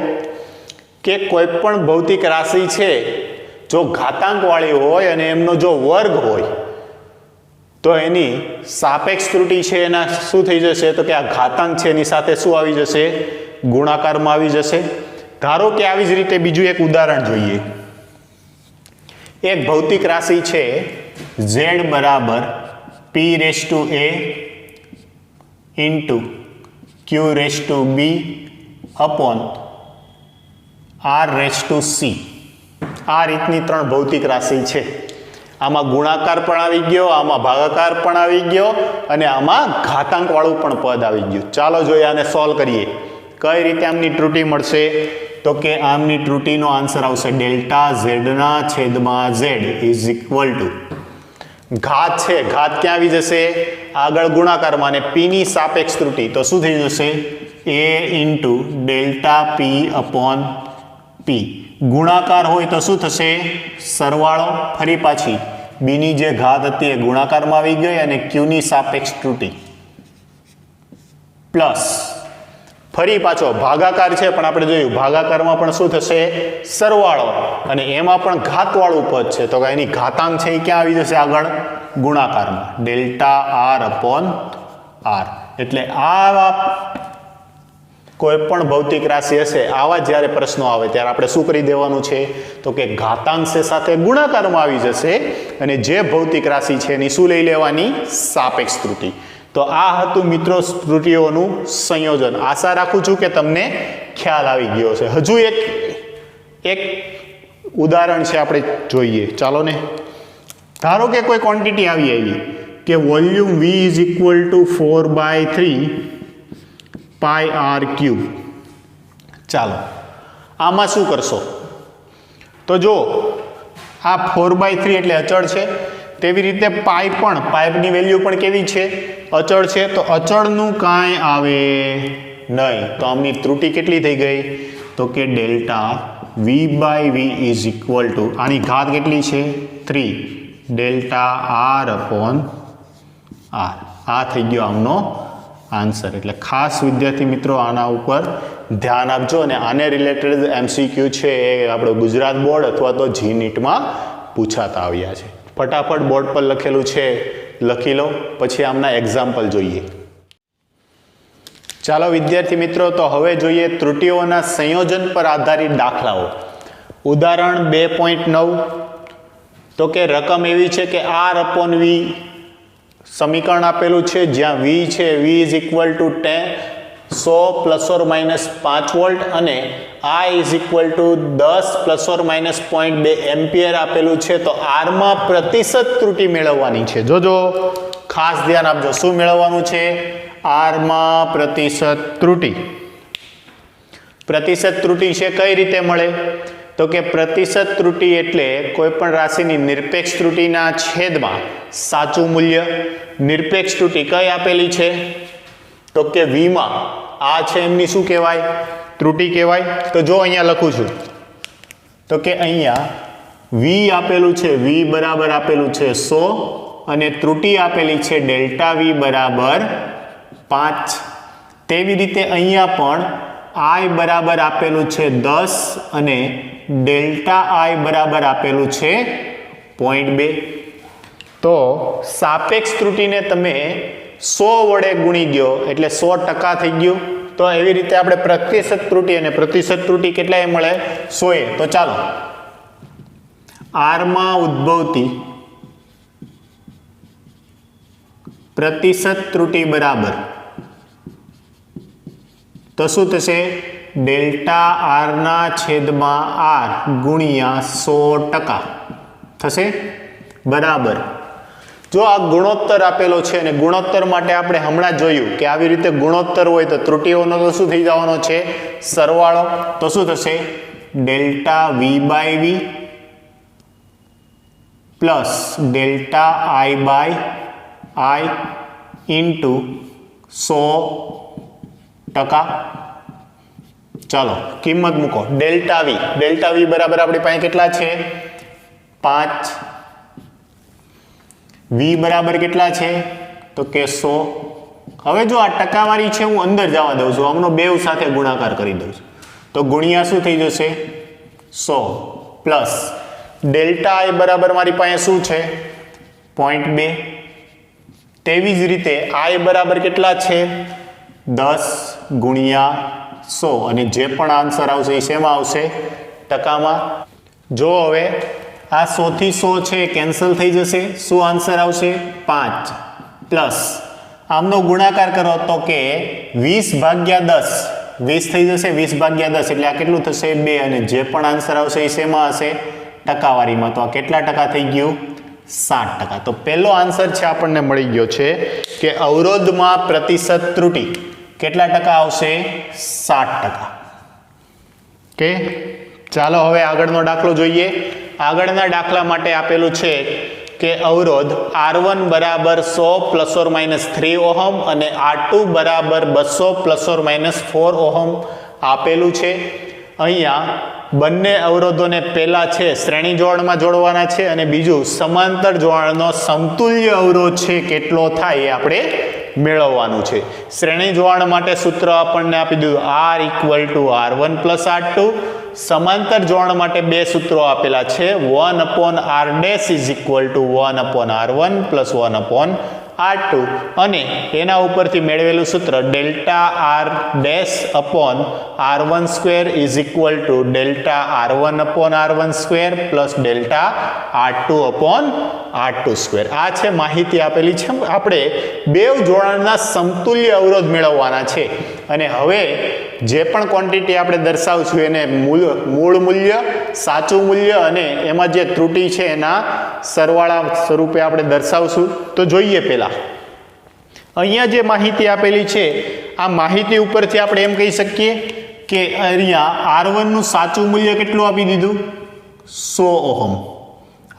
[SPEAKER 1] કે કોઈ પણ ભૌતિક રાશિ છે જો ઘાતાંકવાળી હોય અને એમનો જો વર્ગ હોય તો એની સાપેક્ષ ત્રુટિ છે એના શું થઈ જશે તો કે આ ઘાતાંક છે એની સાથે શું આવી જશે ગુણાકારમાં આવી જશે. ધારો કે આવી જ રીતે બીજું એક ઉદાહરણ જોઈએ. એક ભૌતિક રાશિ છે z બરાબર p⁴ into q⁵b upon r⁻c. આ રીતની ત્રણ ભૌતિક રાશિ છે. આમાં ગુણાકાર પણ આવી ગયો, આમાં ભાગાકાર પણ આવી ગયો અને આમાં ઘાતાંકવાળું પણ પદ આવી ગયું. ચાલો જોઈએ આને સોલ્વ કરીએ. કઈ રીતે આમની ત્રુટિ મળશે તો કે આમની ત્રુટિનો આન્સર આવશે ડેલ્ટા ઝેડના છેદમાં ઝેડ ઇઝ ઇક્વલ ટુ ઘાત છે, ઘાત ક્યાં આવી જશે આગળ ગુણાકારમાં અને પીની સાપેક્ષ ત્રુટિ તો શું થઈ જશે a into delta p upon p. ગુણાકાર હોય તો શું થશે સરવાળો, ફરી પાછી બીની જે ઘાત હતી એ ગુણાકારમાં આવી ગઈ અને ક્યુની સાપેક્ષ ત્રુટિ પ્લસ ફરી પાછો ભાગાકાર છે પણ આપણે જોયું ભાગાકારમાં પણ શું થશે સરવાળો અને એમાં પણ ઘાતવાળું પદ છે તો એની ઘાતાંક છે એ ક્યાં આવી જશે આગળ ગુણાકારમાં ડેલ્ટા આર અપોન આર. એટલે આવા કોઈ પણ ભૌતિક રાશિ હશે આવા જ્યારે પ્રશ્નો આવે ત્યારે આપણે શું કરી દેવાનું છે તો કે ઘાતાંક સાથે ગુણાકારમાં આવી જશે અને જે ભૌતિક રાશિ છે એની શું લઈ લેવાની સાપેક્ષ ત્રુટિ. તો આ હતું મિત્રો ત્રુટિઓનું સંયોજન. આશા રાખું છું કે તમને ખ્યાલ આવી ગયો છે. હજુ એક ઉદાહરણ છે આપણે જોઈએ. ચાલો ને. ધારો કે કોઈ ક્વોન્ટિટી આવી કે volume V is equal to 4/3 pi r cube. ચાલો આમાં શું કરશો તો જો આ 4/3 એટલે અચળ છે, તેવી રીતે પાઈ પણ પાઇપની વેલ્યુ પણ કેવી છે અચળ છે, તો અચળનું કાંઈ આવે નહીં. તો આમની ત્રુટિ કેટલી થઈ ગઈ તો કે delta V/V is equal two આની ઘાત કેટલી છે 3 ડેલ્ટા આર અપોન આર. આ થઈ ગયો આમનો આન્સર. એટલે ખાસ વિદ્યાર્થી મિત્રો આના ઉપર ધ્યાન આપજો અને આને રિલેટેડ MCQ છે એ આપણો ગુજરાત બોર્ડ અથવા તો જી નીટમાં પૂછાતા આવ્યા છે. ફટાફટ બોર્ડ પર લખેલું છે લખી લો, પછી આમના એક્ઝામ્પલ જોઈએ. ચાલો વિદ્યાર્થી મિત્રો તો હવે જોઈએ ત્રુટિઓના સંયોજન પર આધારિત દાખલાઓ. ઉદાહરણ 2.9 તો કે રકમ એવી છે કે R અપોન V સમીકરણ આપેલું છે જ્યાં V છે V is equal two 100 plus or minus 5 volt અને I is equal two 10 plus or minus 0.2 ampere આપેલું છે. તો R માં પ્રતિશત ત્રુટિ મેળવવાની છે. જોજો ખાસ ધ્યાન આપજો શું મેળવવાનું છે R માં પ્રતિશત ત્રુટિ. પ્રતિશત ત્રુટિ છે કઈ રીતે મળે તો કે પ્રતિશત ત્રુટિ એટલે કોઈ પણ રાશિની નિરપેક્ષ ત્રુટિના છેદમાં સાચું મૂલ્ય. નિરપેક્ષ ત્રુટિ કઈ આપેલી છે તો કે V માં આ છે એમની શું કહેવાય ત્રુટિ કહેવાય. તો જો અહીંયા લખું છું તો કે અહીંયા V આપેલું છે, V બરાબર આપેલું છે 100 અને ત્રુટિ આપેલી છે ડેલ્ટા V બરાબર 5. તેવી રીતે અહીંયા પણ I બરાબર આપેલું છે 10 અને ડેલ્ટા I બરાબર આપેલું છે 0.2. તો સાપેક્ષ ત્રુટિને તમે 100 વડે ગુણી ગયો એટલે 100% થઈ ગયું. તો એવી રીતે આપણે પ્રતિશત ત્રુટિ અને પ્રતિશત ત્રુટિ કેટલાય મળે 100. તો ચાલો R માં ઉદ્ભવતી પ્રતિશત ત્રુટિ બરાબર તો શું થશે ડેલ્ટા R ના છેદમાં R ગુણ્યા 100% થશે બરાબર. જો આ ગુણોત્તર આપેલો છે અને ગુણોત્તર માટે આપણે હમણાં જોયું કે આવી રીતે ગુણોત્તર હોય તો ત્રુટિઓનો તો શું થઈ જવાનો છે સરવાળો. તો શું થશે delta V/V plus delta I/I into 100%. ચાલો કિંમત મૂકો ડેલ્ટા V બરાબર આપણી પાસે કેટલા છે 5. V બરાબર કેટલા છે તો કે 100. હવે જો આ ટકાવારી છે હું અંદર જવા દઉં છું, આમનો બેવ સાથે ગુણાકાર કરી દઉં છું તો ગુણ્યા શું થઈ જશે 100 પ્લસ ડેલ્ટા આઈ બરાબર મારી પાસે શું છે 0.2. તેવી જ રીતે આઈ બરાબર કેટલા છે 10 ગુણ્યા 100 અને જે પણ આન્સર આવશે એ શેમાં આવશે ટકામાં. જો હવે આ 100 થી 100 છે કેન્સલ થઈ જશે. શું આન્સર આવશે 5 પ્લસ આમનો ગુણાકાર કરો તો કે 20 ભાગ્યા 10 20 થઈ જશે. 20 ભાગ્યા 10 એટલે આ કેટલું થશે 2 અને જે પણ આન્સર આવશે એ શેમાં હશે ટકાવારીમાં. તો આ કેટલા ટકા થઈ ગયું 60%. તો પહેલો આન્સર છે આપણને મળી ગયો છે કે અવરોધમાં પ્રતિશત ત્રુટિ કેટલા ટકા આવશે 60%. ઓકે, ચાલો હવે આગળનો દાખલો જોઈએ. આગળના દાખલા માટે આપેલું છે કે અવરોધ R1 બરાબર 100 પ્લસ ઓર માઇનસ 3 ઓહમ અને R2 બરાબર 200 પ્લસ ઓર માઇનસ 4 ઓહમ આપેલું છે. અહીંયા બંને અવરોધોને પહેલા છે શ્રેણી જોડાણમાં જોડવાના છે અને બીજું સમાંતર જોડાણનો સમતુલ્ય અવરોધ છે કેટલો થાય એ આપણે મેળવવાનું છે. શ્રેણી જોડાણ માટે સૂત્ર આપણને આપી દીધું R equal to R1 plus R2. સમાંતર જોડાણ માટે બે સૂત્રો આપેલા છે 1 upon R dash is equal two 1 upon R1 plus 1 upon R2 અને એના ઉપરથી મેળવેલું સૂત્ર delta R dash upon R1 square is equal to delta R1 upon R1 square plus delta R2 upon R2 square. આ છે માહિતી આપેલી છે. આપણે બે જોડાણના સમતુલ્ય અવરોધ મેળવવાના છે અને હવે જે પણ ક્વોન્ટિટી આપણે દર્શાવશું એને મૂળ મૂલ્ય, સાચું મૂલ્ય અને એમાં જે ત્રુટિ છે એના સરવાળા સ્વરૂપે આપણે દર્શાવશું. તો જોઈએ પહેલા અહીંયા જે માહિતી આપેલી છે આ માહિતી ઉપરથી આપણે એમ કહી શકીએ કે અહીંયા R1 નું સાચું મૂલ્ય કેટલું આપી દીધું 100 ઓહમ.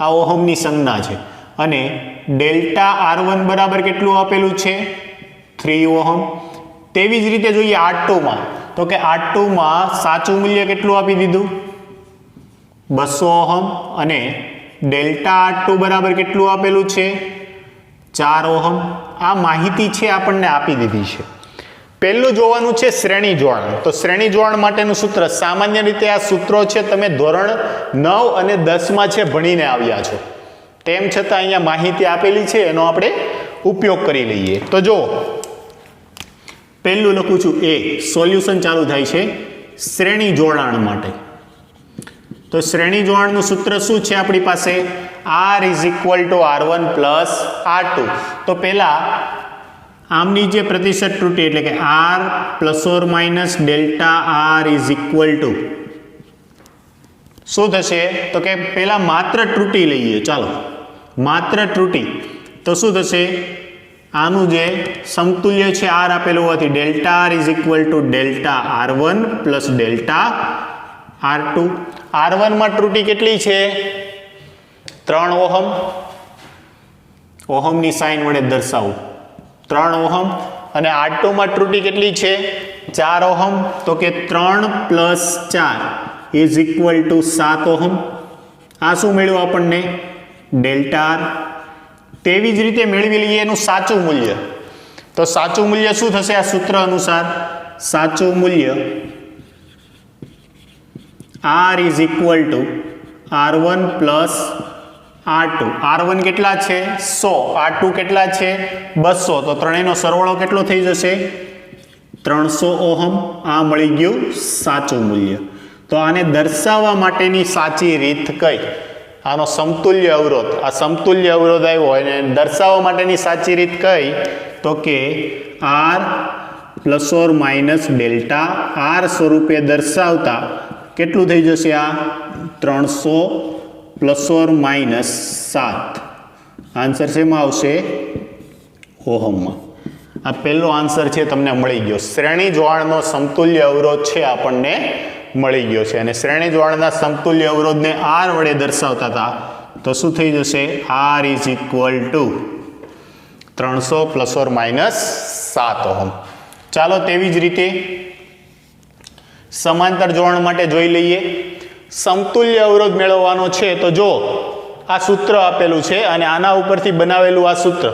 [SPEAKER 1] આ ઓહમની સંજ્ઞા છે અને ડેલ્ટા R1 બરાબર કેટલું આપેલું છે 3 ઓહમ. તેવી જ રીતે જોઈએ R2 માં તો કે R2 માં સાચું મૂલ્ય કેટલું આપી દીધું 200 ઓહમ અને ડેલ્ટા R2 બરાબર કેટલું આપેલું છે 4 ઓહમ. આ માહિતી છે આપણને આપી દીધી છે. પહેલું જોવાનું છે શ્રેણી જોડાણ. તો શ્રેણી જોડાણ માટેનું સૂત્ર સામાન્ય રીતે આ સૂત્રો છે તમે ધોરણ 9 અને 10 માં છે ભણીને આવ્યા છો. તેમ છતાં અહીંયા માહિતી આપેલી છે એનો આપણે ઉપયોગ કરી લઈએ. તો જો પહેલું લખું છું એ સોલ્યુશન ચાલુ થાય છે શ્રેણી જોડાણ માટે. તો શ્રેણી જોડાણનું સૂત્ર શું છે આપણી પાસે R is equal two R1 plus R2. તો પહેલા આમની જે પ્રતિશત ત્રુટિ એટલે કે R plus or minus delta R is equal to શું થશે તો કે પહેલા માત્ર ત્રુટિ લઈએ. ચાલો માત્ર ત્રુટિ તો શું થશે આનું જે સમતુલ્ય છે R આપેલું હોવાથી delta R is equal to delta R1 plus delta R2. R1 માં ત્રુટિ કેટલી છે 3 ઓહમ. ઓહમની સાઇન વડે દર્શાવું 3 ઓહમ અને R2 માં ત્રુટિ કેટલી છે 4 ઓહમ. તો કે 3 plus 4 is equal two 7 ohm. આ શું મળ્યું આપણને ડેલ્ટા R. તેવી જ રીતે મેળવી લઈએ એનું સાચું મૂલ્ય. તો સાચું મૂલ્ય શું થશે આ સૂત્ર અનુસાર સાચું મૂલ્ય R is equal two R1 plus R2. R1 કેટલા છે 100, R2 કેટલા છે 200. તો ત્રણેયનો સરવાળો કેટલો થઈ જશે 300 ઓહમ. આ મળી ગયું સાચું મૂલ્ય. તો આને દર્શાવવા માટેની સાચી રીત કઈ આનો સમતુલ્ય અવરોધ આ સમતુલ્ય અવરોધ આવ્યો અને દર્શાવવા માટેની સાચી રીત કઈ તો કે R plus or minus delta R સ્વરૂપે દર્શાવતા કેટલું થઈ જશે આ 300 પ્લસ ઓર માઇનસ 7. આન્સર શેમાં આવશે ઓહમમાં. આ પહેલો આન્સર છે તમને મળી ગયો. શ્રેણી જોડાણનો સમતુલ્ય અવરોધ છે આપણને મળી ગયો છે અને શ્રેણી જોડાણના સમતુલ્ય અવરોધને R વડે દર્શાવતા હતા તો શું થઈ જશે R is equal two 300 plus or minus 7 ohm. ચાલો તેવી જ રીતે સમાંતર જોડાણ માટે જોઈ લઈએ. સમતુલ્ય અવરોધ મેળવવાનો છે તો જો આ સૂત્ર આપેલું છે અને આના ઉપરથી બનાવેલું આ સૂત્ર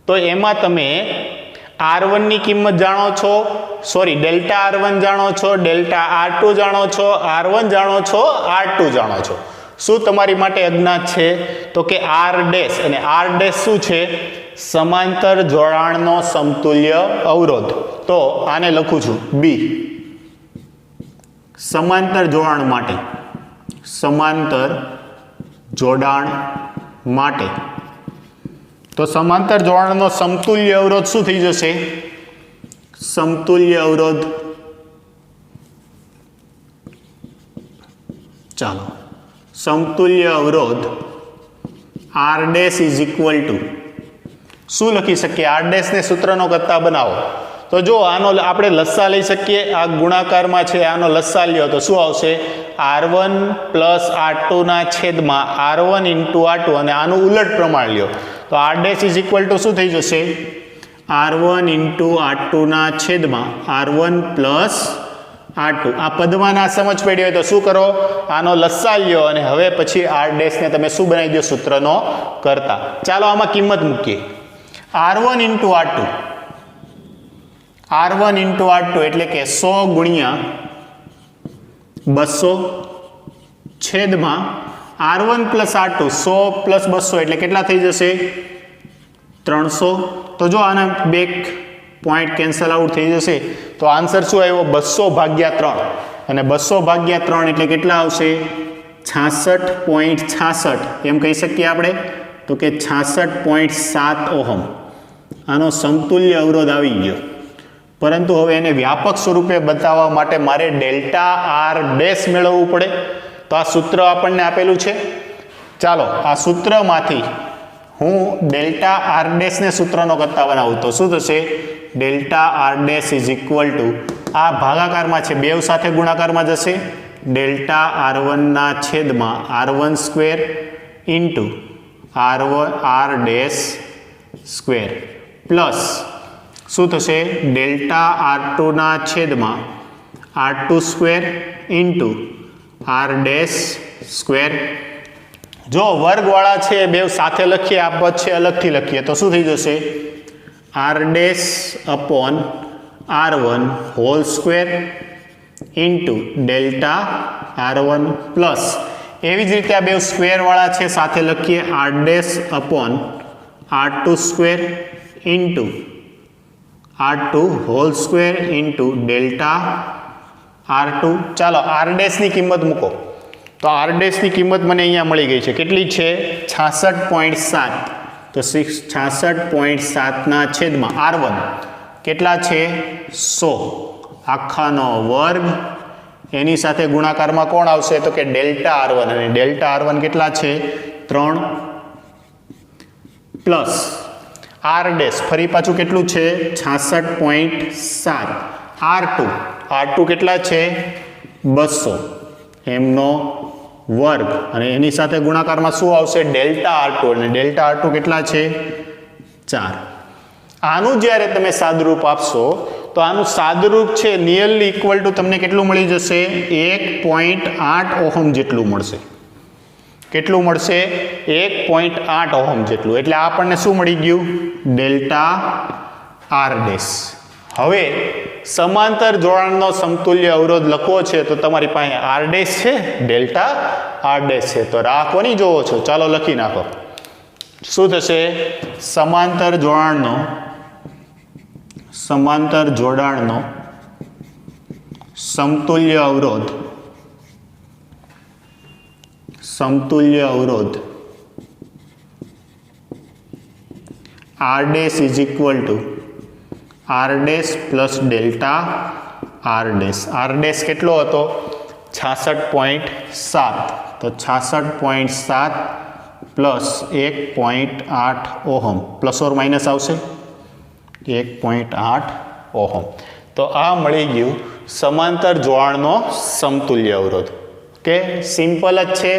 [SPEAKER 1] તો એમાં તમે R1 ની કિંમત જાણો છો ડેલ્ટા R1 જાણો છો, ડેલ્ટા R2 જાણો છો, R1 જાણો છો, R2 જાણો છો. શું તમારી માટે અજ્ઞાત છે? તો કે આર ડેશ, અને આર ડેશ શું છે? સમાંતર જોડાણનો સમતુલ્ય અવરોધ. તો આને લખું છું બી, સમાંતર જોડાણ માટે, સમાંતર જોડાણ માટે. તો સમાંતર જોડાણનો સમતુલ્ય અવરોધ શું થઈ જશે? સમતુલ્ય અવરોધ, ચાલો, સમતુલ્ય અવરોધ R dash is equal to શું લખી શકીએ? આર ડેશ ને સૂત્રનો કરતા બનાવો. તો જો આનો આપણે લસ્સા લઈ શકીએ, આ ગુણાકારમાં છે, આનો લસ્સા લ્યો તો શું આવશે? R1 પ્લસ R2 ના છેદમાં R1 ઇન્ટુ R2, અને આનું ઉલટ પ્રમાણ લ્યો તો R dash is equal to શું થઈ જશે? R1 ઇન્ટુ R2 ના છેદમાં R1 પ્લસ R2. આ પદમાં ના સમજ પડી હોય તો શું કરો? આનો લસ્સા લ્યો અને હવે પછી આર ડેશને તમે શું બનાવી દો? સૂત્રનો કરતા. ચાલો આમાં કિંમત મૂકીએ. R1 into R2, R1 into R2 એટલે કે 100 ગુણ્યા 200 છેદમાં R1 પ્લસ R2, 100 પ્લસ 200 એટલે કેટલા થઈ જશે? 300. તો જો આના બે પોઈન્ટ કેન્સલ આઉટ થઈ જશે તો આન્સર શું આવ્યો? 200 ભાગ્યા 3, અને 200 ભાગ્યા 3 એટલે કેટલા આવશે? 66.66. એમ કહી શકીએ આપણે તો કે 66.7 ઓહમ આનો સમતુલ્ય અવરોધ આવી ગયો. પરંતુ હવે એને વ્યાપક સ્વરૂપે બતાવવા માટે મારે ડેલ્ટા આર ડેશ મેળવવું પડે. તો આ સૂત્ર આપણને આપેલું છે. ચાલો આ સૂત્રમાંથી હું ડેલ્ટા આર ડેશને સૂત્રનો કરતા બનાવું તો શું થશે? Delta R dash is equal to, આ ભાગાકારમાં છે, બેવ સાથે ગુણાકારમાં જશે, ડેલ્ટા R1 ના છેદમાં R1 square into R dash square plus શું થશે? ડેલ્ટા R2 ના છેદમાં R2 square into R dash square. જો વર્ગવાળા છે બેવ સાથે લખીએ, આ પદ છે અલગથી લખીએ તો શું થઈ જશે? R dash upon R1 whole square into delta R1 plus, એવી જ રીતે આ બે સ્ક્વેરવાળા છે સાથે લખીએ, R dash upon R2 square into R2 whole square into delta R2. ચાલો આર ડેશની કિંમત મૂકો તો આર ડેશની કિંમત મને અહીંયા મળી ગઈ છે. કેટલી છે? 66.7. તો 66.7 ના છેદમાં R1 કેટલા છે? 100 આખાનો વર્ગ, એની સાથે ગુણાકારમાં કોણ આવશે? તો કે ડેલ્ટા R1, અને ડેલ્ટા R1 કેટલા છે? 3 પ્લસ આર ડેશ ફરી પાછું કેટલું છે? 66.7. R2 કેટલા છે? 200 એમનો વર્ગ, અને એની સાથે ગુણાકારમાં શું આવશે? ડેલ્ટા R2, અને ડેલ્ટા R2 કેટલા છે? 4. આનું જ્યારે તમે સાદુરૂપ આપશો તો આનું સાદુરૂપ છે નિયરલી ઇક્વલ ટુ તમને કેટલું મળી જશે? 1.8 ઓહમ જેટલું મળશે. કેટલું મળશે? 1.8 ઓહમ જેટલું. એટલે આપણને શું મળી ગયું? Delta R dash. હવે સમાંતર જોડાણનો સમતુલ્ય અવરોધ લખવો છે તો તમારી પાસે આર ડેશ છે, ડેલ્ટા આર ડેશ છે, તો રાહ કોની જોવો છો? ચાલો લખી નાખો. શું થશે? સમાંતર જોડાણનો સમતુલ્ય અવરોધ R dash is equal to R dash plus delta R dash. R dash કેટલો હતો? 66.7. તો 66.7 plus 1.8 ohm, plus or minus આવશે 1.8 ઓહમ. તો આ મળી ગયું સમાંતર જોડાણનો સમતુલ્ય અવરોધ. કે સિમ્પલ જ છે.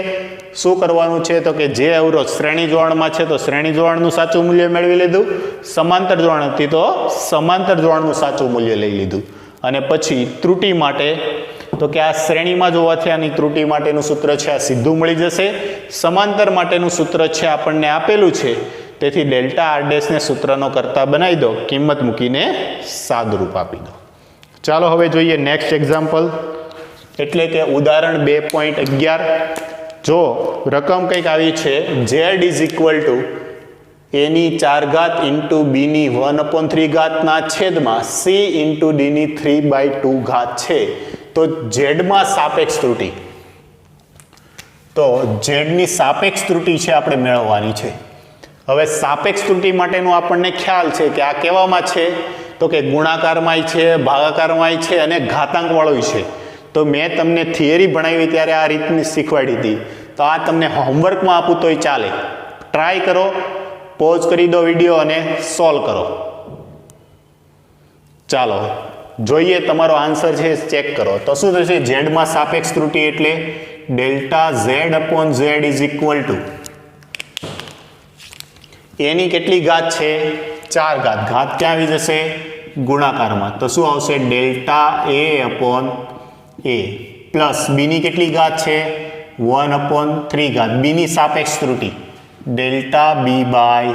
[SPEAKER 1] શું કરવાનું છે તો કે જે અવરોધ શ્રેણી જોડાણમાં છે તો શ્રેણી જોડાણનું સાચું મૂલ્ય મેળવી લીધું, સમાંતર જોડાણ હતી તો સમાંતર જોડાણનું સાચું મૂલ્ય લઈ લીધું, અને પછી ત્રુટિ માટે તો કે આ શ્રેણીમાં જ હોવાથી આની ત્રુટિ માટેનું સૂત્ર છે આ સીધું મળી જશે. સમાંતર માટેનું સૂત્ર છે આપણને આપેલું છે, તેથી ડેલ્ટા આર ડેશને સૂત્રનો કરતા બનાવી દો, કિંમત મૂકીને સાદુરૂપ આપી દો. ચાલો હવે જોઈએ નેક્સ્ટ એક્ઝામ્પલ, એટલે કે ઉદાહરણ 2.11. જો રકમ કંઈક આવી છે z ઇઝ ઇક્વલ ટુ એની 4 ઘાત ઇન્ટુ બીની 1/3 ના છેદમાં c ઇન્ટુ ડીની 3/2 ઘાત છે, તો ઝેડમાં સાપેક્ષ ત્રુટિ, તો ઝેડની સાપેક્ષ ત્રુટિ છે આપણે મેળવવાની છે. હવે સાપેક્ષ ત્રુટિ માટેનો આપણને ખ્યાલ છે કે આ કેવામાં છે, તો કે ગુણાકારમાંય છે, ભાગાકારમાંય છે અને ઘાતાંકવાળોય છે. તો મેં તમને થિયરી ભણાવી ત્યારે આ રીતની શીખવાડી હતી, તો આ તમને હોમવર્કમાં આપું તોય ચાલે. ટ્રાય કરો, પોઝ કરી દો વિડીયો અને સોલ્વ કરો. ચાલો જોઈએ તમારો આન્સર છે, ચેક કરો. તો શું થશે? ઝેડમાં સાપેક્ષ ત્રુટિ એટલે delta z upon z is equal to એની કેટલી ઘાત છે? 4 ઘાત. ઘાત ક્યાં આવી જશે? ગુણાકારમાં. તો શું આવશે? Delta a upon a plus બીની કેટલી ઘાત છે? 1/3 ઘાત. બીની સાપેક્ષ ત્રુટિ delta b by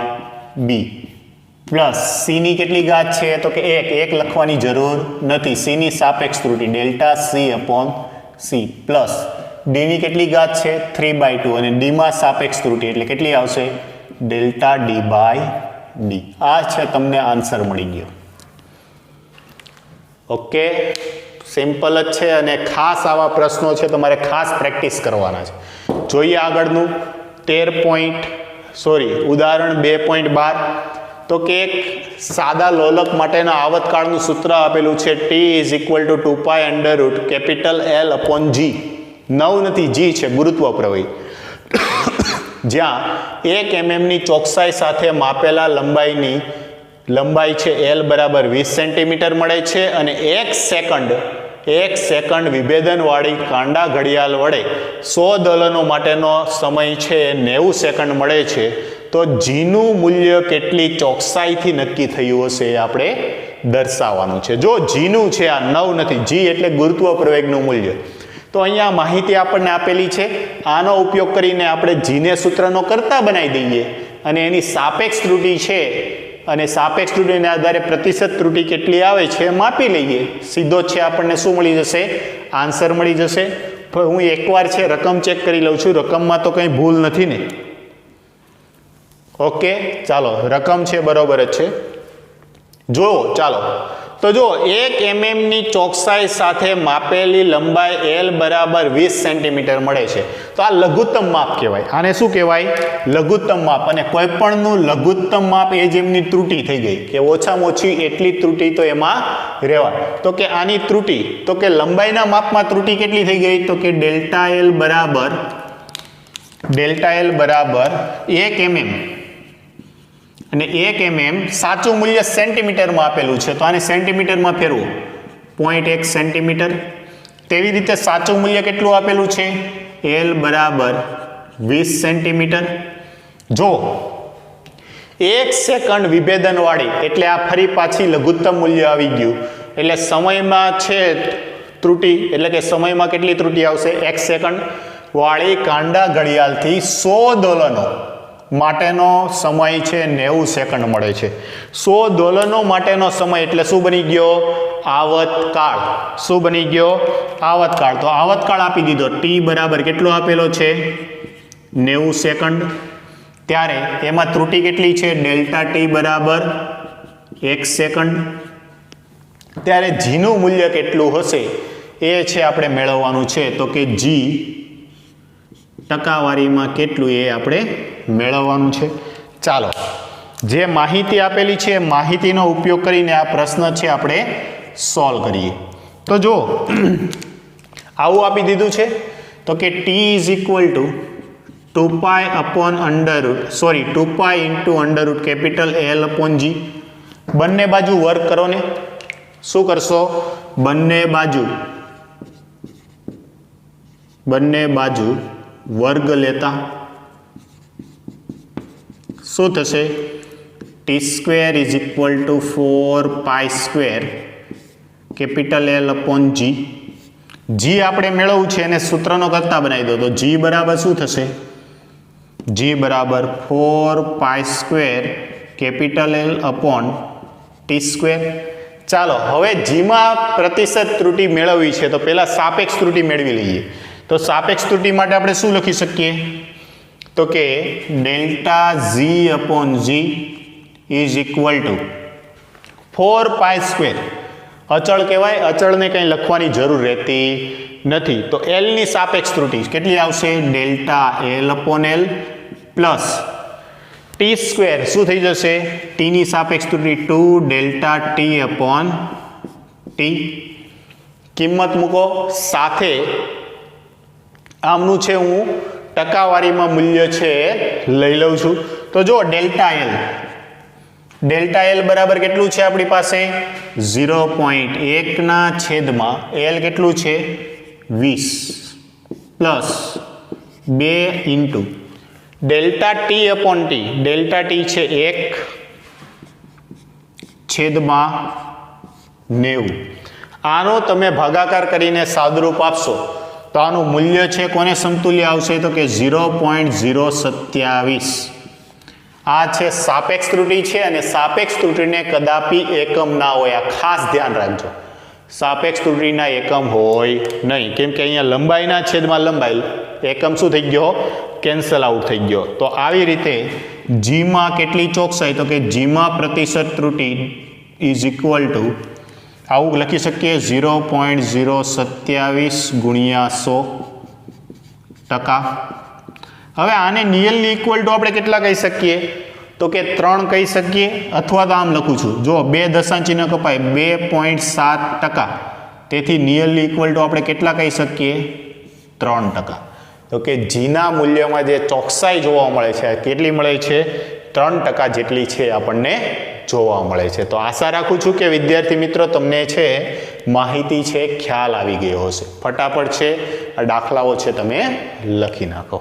[SPEAKER 1] b plus સીની કેટલી ઘાત છે? તો કે 1 લખવાની જરૂર નથી. સીની સાપેક્ષ ત્રુટિ delta c upon c plus ડીની કેટલી ઘાત છે? 3/2 અને ડીમાં સાપેક્ષ ત્રુટિ એટલે કેટલી આવશે? Delta D by D. આ છે તમને આન્સર મળી ગયો. ઓકે, સિમ્પલ જ છે અને ખાસ આવા પ્રશ્નો છે તમારે ખાસ પ્રેક્ટિસ કરવાના છે. જોઈએ આગળનું ઉદાહરણ 2.12. તો કે એક સાદા લોલક માટેના આવતકાળનું સૂત્ર આપેલું છે t is equal to 2π capital L upon g. નવ નથી, g છે, ગુરુત્વ પ્રવાહી. જ્યાં 1 mm ની ચોકસાઈ સાથે માપેલા લંબાઈ છે L બરાબર 20 સેન્ટીમીટર મળે છે અને 1 સેકન્ડ વિભેદનવાળી કાંડા ઘડિયાળ વડે 100 દોલનો માટેનો સમય છે 90 સેકન્ડ મળે છે. તો જીનું મૂલ્ય કેટલી ચોકસાઈથી નક્કી થયું હશે એ આપણે દર્શાવવાનું છે. જો જીનું છે, આ 9 નથી, જી એટલે ગુરુત્વ પ્રવેગનું મૂલ્ય. તો અહીંયા માહિતી આપણને આપેલી છે, આનો ઉપયોગ કરીને આપણે જીને સૂત્રનો કર્તા બનાવી દઈએ અને એની સાપેક્ષ ત્રુટિ છે અને સાપેક્ષ ત્રુટિના આધારે પ્રતિશત ત્રુટિ કેટલી આવે છે માપી લઈએ. સીધો છે આપણને શું મળી જશે? આન્સર મળી જશે. હું એકવાર છે રકમ ચેક કરી લઉં છું, રકમમાં તો કંઈ ભૂલ નથી ને? ઓકે, ચાલો રકમ છે બરોબર જ છે. જો ચાલો તો જો 1 mm ની ચોકસાઈ સાથે માપેલી લંબાઈ L બરાબર 20 સેન્ટીમીટર મળે છે. તો આ લઘુત્તમ માપ કહેવાય. આને શું કહેવાય? લઘુત્તમ માપ. અને કોઈ પણનું લઘુત્તમ માપ એ જ એમની ત્રુટિ થઈ ગઈ કે ઓછામાં ઓછી એટલી ત્રુટિ તો એમાં રહેવાય. તો કે આની ત્રુટિ, તો કે લંબાઈના માપમાં ત્રુટિ કેટલી થઈ ગઈ? તો કે ડેલ્ટા L બરાબર 1 mm અને 1 mm સાચું મૂલ્ય સેન્ટીમીટરમાં આપેલું છે, તો આને સેન્ટીમીટરમાં ફેરવું 0.1 સેન્ટીમીટર. તેવી રીતે સાચું મૂલ્ય કેટલું આપેલું છે? L બરાબર 20 સેન્ટીમીટર. જો 1 સેકન્ડ વિભેદનવાળી એટલે આ ફરી પાછી લઘુત્તમ મૂલ્ય આવી ગયું, એટલે સમયમાં છે ત્રુટિ, એટલે કે સમયમાં કેટલી ત્રુટિ આવશે? 1 સેકન્ડ વાળી કાંડા ઘડિયાળથી 100 દોલનો માટેનો સમય છે 90 સેકન્ડ મળે છે. 100 દોલનો માટેનો સમય એટલે શું બની ગયો? આવતકાળ. શું બની ગયો? આવતકાળ. તો આવતકાળ આપી દીધો. t બરાબર કેટલો આપેલો છે? 90 સેકન્ડ. ત્યારે એમાં ત્રુટિ કેટલી છે? ડેલ્ટા t બરાબર 1 સેકન્ડ. ત્યારે જીનું મૂલ્ય કેટલું હશે એ છે આપણે મેળવવાનું છે. તો કે જી ટકાવારીમાં કેટલું એ આપણે મેળવવાનું છે. ચાલો, જે માહિતી આપેલી છે માહિતીનો ઉપયોગ કરીને આ પ્રશ્ન છે આપણે સોલ્વ કરીએ. તો જો આવું આપી દીધું છે, તો કે t is equal to 2π into under root capital L upon G. બંને બાજુ વર્ક કરો ને. શું કરશો? બંને બાજુ વર્ગ લેતા શું થશે? t² is equal to 4π² capital L upon G. G આપણે મેળવવું છે એને સૂત્રનો કરતા બનાવી દો. તો જી બરાબર શું થશે? જી બરાબર 4π² કેપિટલ L અપોન t². ચાલો હવે જીમાં પ્રતિશત ત્રુટિ મેળવવી છે તો પહેલા સાપેક્ષ ત્રુટિ મેળવી લઈએ. તો સાપેક્ષ ત્રુટિ માટે આપણે શું લખી શકીએ તો કે delta g upon g is equal to 4π². અચળ કહેવાય, અચળને કંઈ લખવાની જરૂર રહેતી નથી. તો એલની સાપેક્ષ ત્રુટિ કેટલી આવશે delta L upon L plus t². શું થઈ જશે ટીની સાપેક્ષ ત્રુટિ 2 ડેલ્ટા ટી અપોન ટી. કિંમત મૂકો સાથે આમનું છે હું ટકાવારીમાં મૂલ્ય છે લઈ લઉં છું. તો જો ડેલ્ટા એલ બરાબર કેટલું છે આપણી પાસે 0.1 ના છેદમાં એલ કેટલું છે 20 plus 2 into delta T upon T. Delta T છે 1 છેદમાં 90. આનો તમે ભાગાકાર કરીને સાદુરૂપ આપશો તો આનું મૂલ્ય છે કોને સમતુલ્ય આવશે તો કે 0.027. આ છે સાપેક્ષ ત્રુટિ છે અને સાપેક્ષ ત્રુટિને કદાપી એકમ ના હોય. આ ખાસ ધ્યાન રાખજો, સાપેક્ષ ત્રુટિના એકમ હોય નહીં, કેમ કે અહીંયા લંબાઈના છેદમાં લંબાઈ એકમ શું થઈ ગયો કેન્સલ આઉટ થઈ ગયો. તો આવી રીતે જીમાં કેટલી ચોકસાઈ તો કે જીમાં પ્રતિશત ત્રુટિ ઇઝ ઇક્વલ ટુ આવું લખી શકીએ 0.027 ગુણ્યા 100%. હવે આને નિયલની ઇક્વલ ટુ આપણે કેટલા કહી શકીએ તો કે 3 કહી શકીએ, અથવા તો આમ લખું છું જો 2 દશાંશચિહ્ન કપાય 2.7%. તેથી નિયલની ઇક્વલ ટુ આપણે કેટલા કહી શકીએ 3%. તો કે જીના મૂલ્યમાં જે ચોકસાઈ જોવા મળે છે કેટલી મળે છે 3% જેટલી છે આપણને જોવા મળે છે. તો આશા રાખું છું કે વિદ્યાર્થી મિત્રો તમને છે માહિતી છે ખ્યાલ આવી ગયો હશે. ફટાફટ છે આ દાખલાઓ છે તમે લખી નાખો.